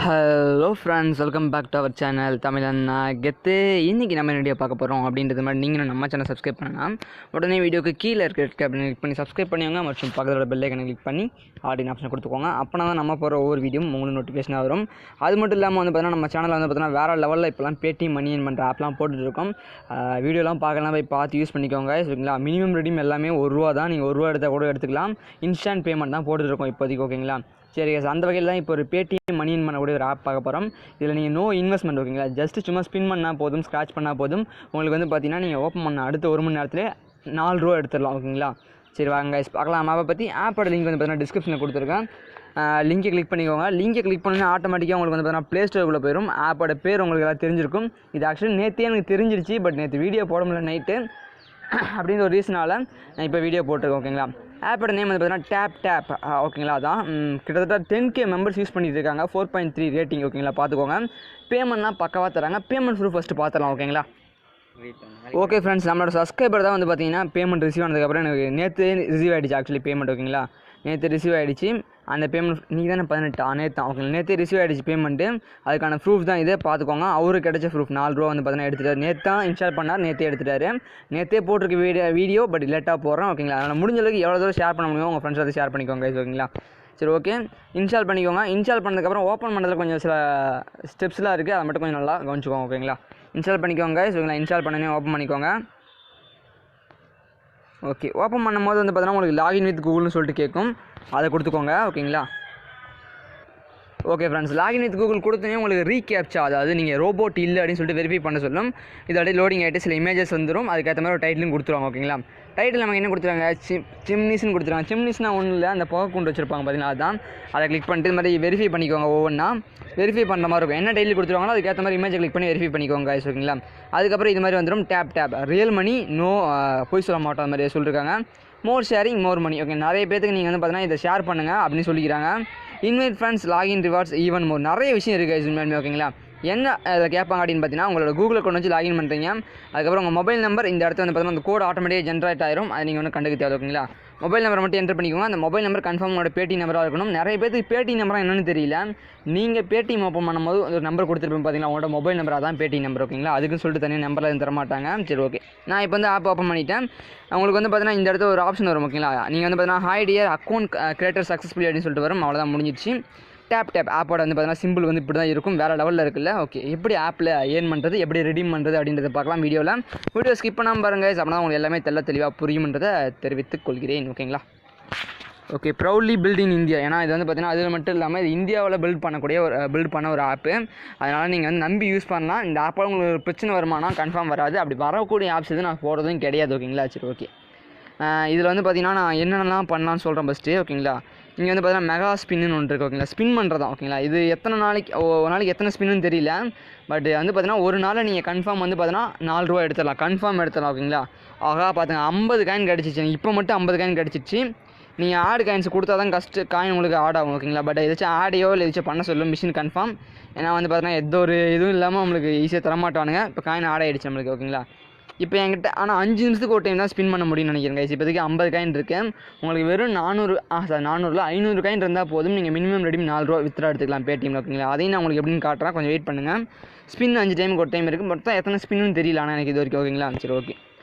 Hello friends, welcome back to our channel Tamilanna கெத்து. இன்றைக்கி நம்ம என்ன வீடியோ பார்க்க போகிறோம் அப்படின்றது மாதிரி நீங்களும் நம்ம சேனல் சப்ஸ்கிரைப் பண்ணலாம். உடனே வீடியோக்கு கீழே இருக்க அப்படின்னு கிளிக் பண்ணி சப்ஸ்கிரைப் பண்ணிவாங்க மற்றும் பக்கத்தோட பெல் ஐக்கனை கிளிக் பண்ணி ஆடின் ஆப்ஷன் கொடுத்துக்கோங்க. அப்போனா தான் நம்ம போகிற ஒவ்வொரு வீடியோவும் உங்களுக்கு நோட்டிஃபிகேஷனாக வரும். அது மட்டும் இல்லாமல் வந்து பார்த்தீங்கன்னா நம்ம சேனலில் வந்து பார்த்தீங்கன்னா வேறு லெவலில் இப்போலாம் பேடிஎம் மணி பண்ணுற ஆப்லாம் போட்டுருக்கோம். வீடியோலாம் பார்க்கலாம், போய் பார்த்து யூஸ் பண்ணிக்கோங்க. சரிங்களா? மினிமம் ரெடீம் எல்லாமே ₹1 தான். நீங்கள் ₹1 எடுத்தால் கூட எடுத்துக்கலாம். இன்ஸ்டன்ட் பேமெண்ட் தான் போட்டுருக்கோம் இப்போதைக்கு. ஓகேங்களா? சரி, அந்த வகையில் தான் இப்போ ஒரு பேடிஎம் மணி பண்ணக்கூடிய ஒரு ஆப் பார்க்க போகிறோம். இதில் நீங்கள் நோ இன்வெஸ்ட்மெண்ட். ஓகேங்களா? ஜஸ்ட்டு சும்மா ஸ்பின் பண்ணால் போதும், ஸ்க்ராட்ச் பண்ணால் போதும். உங்களுக்கு வந்து பார்த்தீங்கன்னா நீங்கள் ஓப்பன் பண்ண அடுத்த 1 மணி நேரத்தில் ₹4 எடுத்துடலாம். ஓகேங்களா? சரி வாங்க பார்க்கலாம். ஆப்பை பற்றி ஆப்போட லிங்க் வந்து பார்த்தீங்கன்னா டிஸ்கிரிப்ஷனில் கொடுத்துருக்கேன். லிங்கை கிளிக் பண்ணிக்கோங்க. லிங்கை கிளிக் பண்ணி ஆட்டோமேட்டிக்காக உங்களுக்கு வந்து பார்த்தீங்கன்னா ப்ளே ஸ்டோருக்குள்ளே போயிடும். ஆப்போட பேர் உங்களுக்கு எல்லாம் தெரிஞ்சிருக்கும். இது ஆக்சுவலி நேற்றே எனக்கு தெரிஞ்சிருச்சு, பட் நேற்று வீடியோ போட முடியல நைட்டு அப்படின்ற ஒரு ரீசனால் நான் இப்போ வீடியோ போட்டிருக்கேன். ஓகேங்களா? ஆப்போட நேம் வந்து பார்த்தீங்கன்னா டேப். ஓகேங்களா? அதான் கிட்டத்தட்ட 10K மெம்பர்ஸ் யூஸ் பண்ணிட்டு இருக்காங்க. 4.3 ரேட்டிங். ஓகேங்களா? பார்த்துக்கோங்க. பேமெண்ட்லாம் பக்கவாக தராங்க. பேமெண்ட் ப்ரூஃப் ஃபஸ்ட்டு பார்த்துடலாம். ஓகேங்களா? ஓகே ஃப்ரெண்ட்ஸ், நம்மளோட சப்ஸ்கிரைபர் தான் வந்து பார்த்தீங்கன்னா பேமெண்ட் ரிசீவ் ஆனதுக்கப்புறம் எனக்கு நேற்று ரிசீவ் ஆகிடுச்சு. Actually payment. ஓகேங்களா? நேற்று ரிசீவ் ஆகிடுச்சு. அந்த பேமெண்ட் நீங்கள் தானே 18 நேற்று தான். ஓகே, நேற்று ரிசீவ் ஆகிடுச்சு பேமெண்ட்டு. அதுக்கான ப்ரூஃப் தான் இதே பார்த்துக்கோங்க. அவருக்கு கிடைச்ச ப்ரூஃப் ₹4 வந்து பார்த்தீங்கன்னா எடுத்துட்டார். நேற்று தான் இன்ஸ்டால் பண்ணார், நேற்றே எடுத்துட்டார். நேற்றே போட்டிருக்க வீடியோ பட் லேட்டாக போடுறேன். ஓகேங்களா? அதனால் முடிஞ்ச அளவுக்கு எவ்வளோ தூரம் ஷேர் பண்ண முடியும் உங்கள் ஃப்ரெண்ட்ஸ் அதை ஷேர் பண்ணிக்கோங்க. ஓகேங்களா? சரி, ஓகே. இன்ஸ்டால் பண்ணிக்கோங்க. இன்ஸ்டால் பண்ணதுக்கப்புறம் ஓப்பன் பண்ணுறதுல கொஞ்சம் சில ஸ்டெப்ஸ்லாம் இருக்குது, அதை மட்டும் கொஞ்சம் நல்லா கவனிச்சுக்கோங்க. ஓகேங்களா? இன்ஸ்டால் பண்ணிக்கோங்க. ஓகேங்களா? இன்ஸ்டால் பண்ணனே ஓப்பன் பண்ணிக்கோங்க. ஓகே, ஓப்பன் பண்ணும்போது வந்து பார்த்தீங்கன்னா உங்களுக்கு லாகின் வித் கூகுள்னு சொல்லிட்டு கேட்கும். அதை கொடுத்துக்கோங்க. ஓகேங்களா? Okay friends, login with Google கொடுத்தோன்னே உங்களுக்கு ரீகேப்சா, அதாவது நீங்கள் ரோபோட் இல்லை அப்படின்னு சொல்லிட்டு வெரிஃபை பண்ண சொல்லும். இது அப்படியே லோடிங் ஆகிட்டு சில இமேஜஸ் வந்துடும். அதுக்கேற்ற மாதிரி ஒரு டைட்டிலும் கொடுத்துருவாங்க. ஓகேங்களா? டைட்டில் நமக்கு என்ன கொடுத்துருவாங்க? சிம்னிஸ்ன்னு கொடுத்துருவாங்க. சிம்னிஸ்னா ஒன்றும் இல்லை, அந்த புகை கொண்டு வச்சிருப்பாங்க பார்த்தீங்கன்னா, அதுதான். அதை கிளிக் பண்ணிட்டு இது மாதிரி வெரிஃபை பண்ணிக்கோங்க. ஒவ்வொன்றா வெரிஃபை பண்ணுற மாதிரி இருக்கும். என்ன டைட்டில் கொடுத்துருவாங்களோ அதுக்கேற்ற மாதிரி இமேஜை கிளிக் பண்ணி வெரிஃபை பண்ணிக்கோங்க. ஓகேங்களா? அதுக்கப்புறம் இது மாதிரி வந்துடும் டேப் ரியல் மணி நோ போய் சொல்ல மாட்டோம், அந்த மாதிரி சொல்லியிருக்காங்க. மோர் ஷேரிங் மோர் மணி. ஓகே, நிறைய பேருக்கு நீங்கள் வந்து பார்த்தீங்கன்னா இதை ஷேர் பண்ணுங்கள் அப்படின்னு சொல்லிக்கிறாங்க. Invite friends, login rewards, even more, நிறைய விஷயம் இருக்குது உண்மையுமே. ஓகேங்களா? என்ன அதை கேட்பாங்க அப்படின்னு பார்த்தீங்கன்னா, உங்களோட கூகுள் அக்கௌண்ட் வச்சு லாகின் பண்ணுறீங்க. அதுக்கப்புறம் உங்கள் மொபைல் நம்பர் இந்த இடத்துல வந்து பார்த்தீங்கன்னா அந்த கோட் ஆட்டோமேட்டிக்காக ஜென்ரேட் ஆயிரும். அது நீங்கள் ஒன்றும் கண்டுக்க தேவை. ஓகேங்களா? மொபைல் நம்பரை மட்டும் என்டர் பண்ணிக்கோங்க. அந்த மொபைல் நம்பர் கன்ஃபார்ம் உங்களோட பேடிஎம் நம்பராக இருக்கணும். நிறைய பேருக்கு பேடிஎம் நம்பராக என்னென்னு தெரியல. நீங்கள் பேடிஎம் ஓப்பன் பண்ணும்போது ஒரு நம்பர் கொடுத்துருப்பேன் பார்த்தீங்கன்னா, உங்களோட மொபைல் நம்பராக தான் பேடிஎம் நம்பர். ஓகேங்களா? அதுக்குன்னு சொல்லிட்டு தனியாக நம்பரில் எதுவும் தரமாட்டாங்க. சரி, ஓகே. நான் இப்போ வந்து ஆப் ஓப்பன் பண்ணிட்டேன். உங்களுக்கு வந்து பார்த்தீங்கன்னா இந்த இடத்துல ஒரு ஆப்ஷன் வரும். ஓகேங்களா? நீங்கள் வந்து பார்த்தீங்கன்னா hi dear account creator successfully அப்படின்னு சொல்லிட்டு வரும். அவ்வளோதான், முடிஞ்சிச்சு. டேப் ஆப்போட வந்து பார்த்தீங்கன்னா சிம்பிள் வந்து இப்படி தான் இருக்கும். வேறு லெவலில் இருக்குல்ல? ஓகே, எப்படி ஆப்பில் ஏர்ன் பண்ணுறது, எப்படி ரெடீம் பண்ணுறது அப்படின்றத பார்க்கலாம் வீடியோ ஸ்கிப் பண்ணாமல் பாருங்கள். அப்படின்னா உங்களுக்கு எல்லாமே தெளிவாக புரியும்ன்றதை தெரிவித்துக் கொள்கிறேன். ஓகேங்களா? Okay, proudly built in India. ஏன்னா இது வந்து பார்த்தீங்கன்னா அது மட்டும் இல்லாமல் இது இந்தியாவில் பில்ட் பண்ண ஒரு ஆப்பு. அதனால் நீங்கள் வந்து நம்பி யூஸ் பண்ணலாம். இந்த ஆப்போட உங்களுக்கு ஒரு பிரச்சனை வருமானா கன்ஃபார்ம் வராது. அப்படி வரக்கூடிய ஆப்ஸ் எதுவும் நான் போடுறதும் கிடையாது. ஓகேங்களா? சரி, ஓகே. இதில் வந்து பார்த்தீங்கன்னா நான் என்னென்னலாம் பண்ணலான்னு சொல்கிறேன் ஃபஸ்ட்டு. ஓகேங்களா? இங்கே வந்து பார்த்தீங்கன்னா மெகா ஸ்பின்னு ஒன்று இருக்குது. ஓகேங்களா? ஸ்பின் பண்ணுறதான். ஓகேங்களா? இது எத்தனை நாளைக்கு ஒரு நாளைக்கு எத்தனை ஸ்பின்னு தெரியல. பட் வந்து பார்த்தீங்கன்னா ஒரு நாளில் நீங்கள் கன்ஃபார்ம் வந்து பார்த்தீங்கன்னா ₹4 எடுத்துடலாம். கன்ஃபார்ம் எடுத்துடலாம். ஓகேங்களா? ஆகா, பார்த்துங்க 50 காயின் கிடச்சிச்சு. இப்போ மட்டும் 50 காயின் கிடச்சிச்சு. நீங்கள் ஆடு காயின்ஸ் கொடுத்தா தான் காயின் உங்களுக்கு ஆட் ஆகும். ஓகேங்களா? பட் ஏதாச்சும் ஆடையோ இல்லை ஏதாச்சும் பண்ண சொல்லும் மிஷின் கன்ஃபார்ம். ஏன்னா வந்து பார்த்தீங்கன்னா எந்த ஒரு இதுவும் இல்லாமல் நம்மளுக்கு ஈஸியாக தரமாட்டானுங்க. இப்போ காயின் ஆட் ஆகிடுச்சு நம்மளுக்கு. ஓகேங்களா? இப்போ என்கிட்ட ஆனால் 5 நிமிஷத்துக்கு ஒரு டைம் தான் ஸ்பின் பண்ண முடியும்னு நினைக்கிறேன் கைஸ். இப்போதைக்கு 50 காயின் இருக்குது. உங்களுக்கு வெறும் 400 500 காயின் இருந்தால் போதும். நீங்கள் மினிமம் ரெடீம் ₹4 வித்ரா எடுத்துக்கலாம் பேடிஎம்ல. ஓகேங்களா? அதையும் நான் உங்களுக்கு எப்படின்னு காட்டுறேன், கொஞ்சம் வெயிட் பண்ணுங்கள். ஸ்பின் 5 டைமுக்கு ஒரு டைம் இருக்குது. மொத்தம் எத்தனை ஸ்பின்னு தெரியல ஆனால் எனக்கு இது வரைக்கும். ஓகேங்களா? சரி, ஓகே.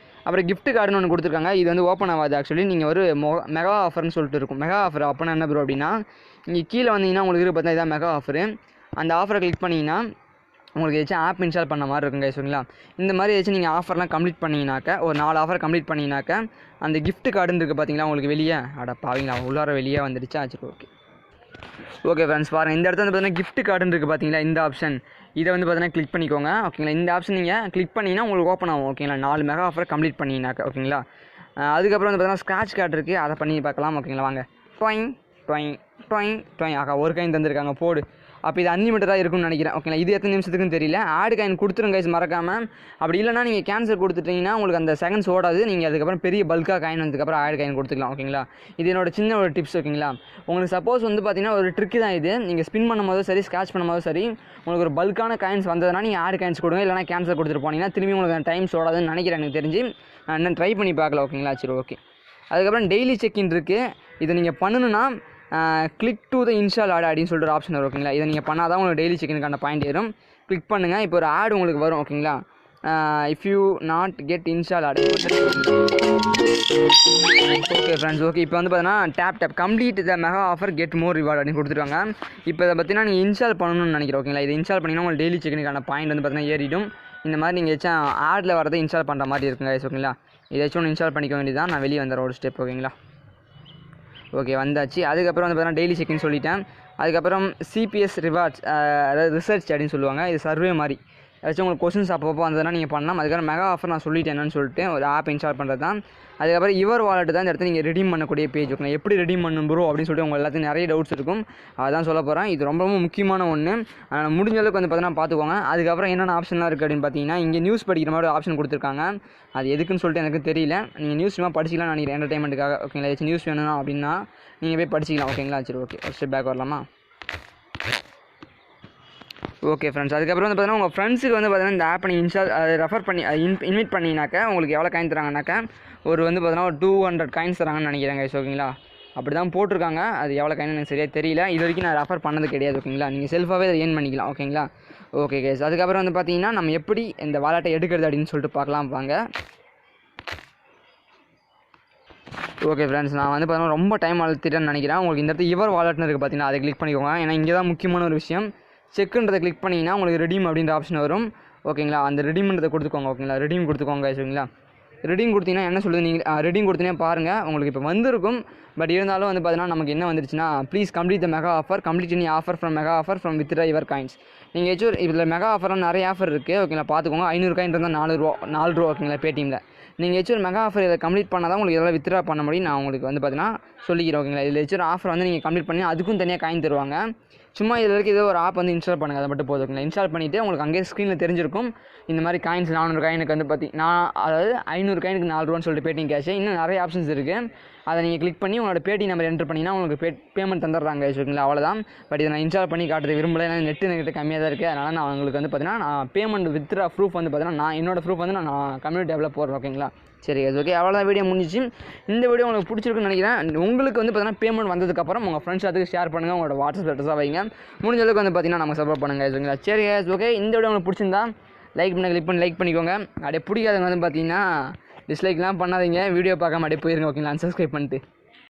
அப்புறம் கிஃப்ட் கார்டுன்னு ஒன்று கொடுத்துருக்காங்க. இது வந்து ஓப்பன் ஆகாது. ஆக்சுவலி நீங்கள் ஒரு மெகா ஆஃபர்னு சொல்லிட்டு இருக்கும். மெகா ஆஃபர் அப்போனா என்ன ப்ரோ அப்படின்னா, நீங்கள் கீழே வந்தீங்கன்னா உங்களுக்கு இருக்குது பார்த்தா இதான் மெகா ஆஃபரு. அந்த ஆஃபரை கிளிக் பண்ணிங்கன்னா உங்களுக்கு ஏதாச்சும் ஆப் இன்ஸ்டால் பண்ண மாதிரி இருக்குங்க. சரிங்களா? இந்த மாதிரி ஏதாச்சும் நீங்கள் ஆஃபர்லாம் கம்ப்ளீட் பண்ணிங்கனாக்கா, ஒரு 4 ஆஃபர் கம்ப்ளீட் பண்ணிங்கனாக்கா அந்த கிஃப்ட் கார்டுன்னு இருக்குது பார்த்தீங்களா உங்களுக்கு வெளியே. பாவீங்களா, உள்ளார வெளியே வந்துடுச்சா? சரி, ஓகே. ஓகே ஃப்ரெண்ட்ஸ், பாருங்கள் இந்த இடத்துல வந்து பார்த்தீங்கன்னா கிஃப்ட் கார்டுன்னு இருக்குது பார்த்தீங்களா, இந்த ஆப்ஷன். இதை வந்து பார்த்தீங்கன்னா கிளிக் பண்ணிக்கோங்க. ஓகேங்களா? இந்த ஆப்ஷன் நீங்கள் கிளிக் பண்ணிங்கன்னா உங்களுக்கு ஓப்பன் ஆகும். ஓகேங்களா? 4 மெகா ஆஃபர் கம்ப்ளீட் பண்ணிங்கனாக்கா. ஓகேங்களா? அதுக்கப்புறம் வந்து பார்த்தீங்கன்னா ஸ்க்ராட்ச் கார்டு இருக்குது, அதை பண்ணி பார்க்கலாம். ஓகேங்களா? வாங்க. டொயின் ஆகா, ஒரு காயின் தந்திருக்காங்க போடு. அப்போ இது அன்லிமிட்டடாக இருக்கும்னு நினைக்கிறேன். ஓகேங்களா? இது எத்தனை நிமிஷத்துக்குன்னு தெரியல. ஆடு காயின் கொடுத்துருங்க கைஸ் மறக்காமல். அப்படி இல்லைனா நீங்கள் கேன்சல் கொடுத்துட்டிங்கன்னா உங்களுக்கு அந்த செகண்ட்ஸ் ஓடாது. நீங்கள் அதுக்கப்புறம் பெரிய பல்காக காயின் வந்ததுக்கப்புறம் ஆடு காயின் கொடுத்துக்கலாம். ஓகேங்களா? இது என்னோட சின்ன ஒரு டிப்ஸ். ஓகேங்களா? உங்களுக்கு சப்போஸ் வந்து பார்த்தீங்கன்னா ஒரு ட்ரிக்கு தான் இது. நீங்கள் ஸ்பின் பண்ணும்போதும் சரி, ஸ்க்ராட்ச் பண்ணும்போதும் சரி, உங்களுக்கு ஒரு பல்கான காயின்ஸ் வந்ததுனா நீங்கள் ஆடு காயின்ஸ் கொடுங்க. இல்லைனா கேன்சல் கொடுத்துட்டு போனீங்கன்னா திரும்பி உங்களுக்கு அந்த டைம்ஸ் ஓடாதுன்னு நினைக்கிறேன் எனக்கு தெரிஞ்சு. நான் இன்னும் ட்ரை பண்ணி பார்க்கல. ஓகேங்களா? சரி, ஓகே. அதுக்கப்புறம் டெய்லி செக்இன் இருக்குது. இதை நீங்கள் பண்ணணுன்னா click to the install ad அப்படின்னு சொல்லிட்டு ஒரு ஆப்ஷன் வரும் ஓகேங்களா. இதை நீங்கள் பண்ணால் தான் உங்களுக்கு டெய்லி செக்கினுக்கான பாயிண்ட் ஏறும். கிளிக் பண்ணுங்கள். இப்போ ஒரு ஆட் உங்களுக்கு வரும் ஓகேங்களா. If you not get install ad. Okay friends, okay இப்போ வந்து பார்த்தீங்கன்னா tap complete the mega offer get more reward அப்படின்னு கொடுத்துருவாங்க. இப்போ இதை பார்த்தீங்கன்னா நீங்கள் இன்ஸ்டால் பண்ணணும்னு நினைக்கிறேன் ஓகேங்களா. இதை இன்ஸ்டால் பண்ணிங்கன்னா உங்களுக்கு டெய்லி செக்கினுக்கான பாயிண்ட் வந்து பார்த்தீங்கன்னா ஏறிடும். இந்த மாதிரி நீங்கள் ஏதாச்சும் ஆடில் வரதை இன்ஸ்டால் பண்ணுற மாதிரி இருக்குங்க ஓகேங்களா. இதாச்சும் ஒன்று இன்ஸ்டால் பண்ணிக்க வேண்டியதான். நான் வெளியே வந்துடுறேன் ஒரு ஸ்டெப் ஓகேங்களா. ஓகே வந்தாச்சு. அதுக்கப்புறம் வந்து பார்த்தீங்கன்னா டெய்லி செக்கிங் சொல்லிட்டேன். அதுக்கப்புறம் சிபிஎஸ் ரிவார்ட்ஸ் அதாவது ரிசர்ச் அப்படின்னு சொல்லுவாங்க. இது சர்வே மாதிரி ஏதாச்சும் உங்களுக்கு கொஸ்டின்ஸ் அப்பப்போ வந்ததுன்னா நீங்கள் பண்ணலாம். அதுக்கப்புறம் மெகா ஆஃபர் நான் சொல்லிட்டேன் என்னன்னு சொல்லிட்டு ஒரு ஆப் இன்ஸ்டால் பண்ணுறது தான். அதுக்கப்புறம் யுவர் வாலெட் தான் இந்த இடத்துல நீங்கள் ரெடீம் பண்ணக்கூடிய பேஜ் ஓகேங்களா. எப்படி ரெடீம் பண்ணணும் ப்ரோ அப்படின்னு சொல்லிட்டு உங்களுக்கு எல்லாத்தையும் நிறைய டவுட்ஸ் இருக்கும். அதான் சொல்ல போகிறேன். இது ரொம்ப ரொம்ப முக்கியமான ஒன்று. முடிஞ்ச அளவுக்கு வந்து பார்த்தீங்கன்னா பார்த்துக்கோங்க. அதுக்கப்புறம் என்னென்ன ஆப்ஷன்லாம் இருக்குது அப்படின்னு பார்த்தீங்கன்னா இங்கே நியூஸ் படிக்கிற மாதிரி ஆப்ஷன் கொடுத்துருக்காங்க. அது எதுக்குன்னு சொல்லிட்டு எனக்கு தெரியல. நீங்கள் நியூஸ் வேணால் படிச்சிக்கலாம்னு நினைக்கிறேன் என்டர்டைன்மெண்ட்டுக்காக ஓகேங்களா. ஏதாச்சும் நியூஸ் வேணும்னா அப்படின்னா நீங்கள் போய் படிச்சிக்கலாம் ஓகேங்களா. சரி ஓகே ஒரு ஸ்டெப் பேக் வரலாமா. ஓகே ஃப்ரெண்ட்ஸ், அதுக்கப்புறம் வந்து பார்த்தீங்கன்னா உங்கள் ஃப்ரெண்ட்ஸுக்கு வந்து பார்த்தீங்கன்னா இந்த ஆப்பை நீங்கள் இன்ஸ்டால் ரெஃபர் பண்ணி இன்வைட் பண்ணிங்கனாக்கா உங்களுக்கு எவ்வளோ காயின் தராங்கனாக்கா ஒரு வந்து பார்த்தீங்கன்னா ஒரு 200 காயின்ஸ் தராங்கன்னு நினைக்கிறேங்க ஓகேங்களா. அப்படி தான் போட்டிருக்காங்க. அது எவ்வளோ காயின் எனக்கு சரியாக தெரியல. இது வரைக்கும் நான் ரெஃபர் பண்ணது கிடையாது ஓகேங்களா. நீங்கள் செல்ஃபாகவே அதை ஏர்ன் பண்ணிக்கலாம் ஓகேங்களா. ஓகே கேஸ், அதுக்கப்புறம் வந்து பார்த்தீங்கன்னா நம்ம எப்படி இந்த வாலெட்டை எடுக்கிறது அப்படின்னு சொல்லிட்டு பார்க்கலாம் வாங்க. ஓகே ஃப்ரெண்ட்ஸ், நான் வந்து பார்த்தீங்கன்னா ரொம்ப டைம் அழுத்திட்டேன்னு நினைக்கிறேன். உங்களுக்கு இந்த இடத்துல யுவர் வாலெட்னு இருக்குது பார்த்தீங்கன்னா அதை கிளிக் பண்ணிக்கோங்க. ஏன்னா இங்கே தான் முக்கியமான ஒரு விஷயம். செக்குன்றதை கிளிக் பண்ணிங்கன்னா உங்களுக்கு ரெடீம் அப்படின்ற ஆப்ஷன் வரும் ஓகேங்களா. அந்த ரெடீம்ன்றதை கொடுத்துக்கோங்க ஓகேங்களா. ரெடீம் கொடுத்துக்கோங்க ஓகேங்களா. ரெடீம் கொடுத்தீங்கன்னா என்ன சொல்லுது நீங்கள் ரெடீம் கொடுத்தீங்கன்னா பாருங்கள் உங்களுக்கு இப்போ வந்திருக்கும். பட் இருந்தாலும் வந்து பார்த்தீங்கன்னா நமக்கு என்ன வந்துருச்சுன்னா please complete the mega offer complete any offer from mega offer from withdraw your coins. நீங்கள் ஏதாச்சும் இதில் மெகா ஆஃபர்லாம் நிறைய ஆஃபர் இருக்குது ஓகேங்களா. பார்த்துக்கோங்க. 500 காயின் இருந்தால் 4 ரூபா ஓகேங்களா பேடிஎம்மில். நீங்கள் ஏதாச்சும் ஒரு மெகா ஆஃபர் இதை கம்ப்ளீட் பண்ணால் தான் உங்களுக்கு இதெல்லாம் வித்ட்ரா பண்ண முடியும். நான் உங்களுக்கு வந்து பார்த்தீங்கன்னா சொல்லிக்கிறேன் ஓகேங்களா. இதில் ஏதாச்சும் ஆஃபர் வந்து நீங்கள் கம்ப்ளீட் பண்ணி அதுக்கும் தனியாக காயின் தருவாங்க. சும்மா இதில் இருக்க ஏதோ ஒரு ஆப் வந்து இன்ஸ்டால் பண்ணுங்கள். அதை மட்டும் போதும் ஓகேங்களா. இன்ஸ்டால் பண்ணிவிட்டு உங்களுக்கு அங்கேயே ஸ்க்ரீனில் தெரிஞ்சிருக்கும் இந்த மாதிரி காயின்ஸ் 400 காயினுக்கு வந்து பார்த்தீங்கன்னா அதாவது 500 காயினுக்கு 4 ரூபான்னு சொல்லிட்டு பேடிஎம் கேஷ் இன்னும் நிறைய ஆப்ஷன்ஸ் இருக்குது. அதை நீங்கள் கிளிக் பண்ணி உங்களோட பேடிஎம் நம்பர் என்ட்ரு பண்ணிங்கன்னா உங்களுக்கு பேமெண்ட் தந்துடுறாங்க ஓகேங்களா. அவ்வளோதான். பட் இதை நான் இன்ஸ்டால் பண்ணி காட்டுறது விரும்பலை. ஏன்னா நெட்டு என்கிட்ட கம்மியாக தான் இருக்குது. அதனால் நான் உங்களுக்கு வந்து பார்த்தீங்கன்னா நான் பேமெண்ட் வித்ட்ரா ப்ரூஃப் வந்து பார்த்தீங்கன்னா நான் என்னோட ப்ரூஃப் வந்து நான் கம்யூனிட்டி டெவலப் போடுறேன் ஓகேங்களா. சரி ஓகே அவ்வளோதான். வீடியோ முடிஞ்சிச்சு. இந்த வீடியோ உங்களுக்கு பிடிச்சிருக்குன்னு நினைக்கிறேன். உங்களுக்கு வந்து பார்த்தீங்கன்னா பேமெண்ட் வந்ததுக்கப்புறம் உங்கள் ஃப்ரெண்ட்ஸ் அதுக்கு ஷேர் பண்ணுங்கள். உங்களோட வாட்ஸ்அப் ஸ்டேட்டஸாக வைங்க. முடிஞ்ச அளவுக்கு வந்து பார்த்தீங்கன்னா நம்ம சப்போர்ட் பண்ணுங்கள் ஓகேங்களா. சரி ஓகே, இந்த வீடியோ உங்களுக்கு பிடிச்சிருந்தா லைக் பண்ண கிளிக் பண்ணி லைக் பண்ணிக்கோங்க. அப்படியே பிடிக்காதவங்க வந்து பார்த்தீங்கன்னா டிஸ்லைக்லாம் பண்ணாதீங்க. வீடியோ பார்க்காம அப்படியே போயிருங்க ஓகேங்களா. அன்சப்ஸ்கிரைப் பண்ணிட்டு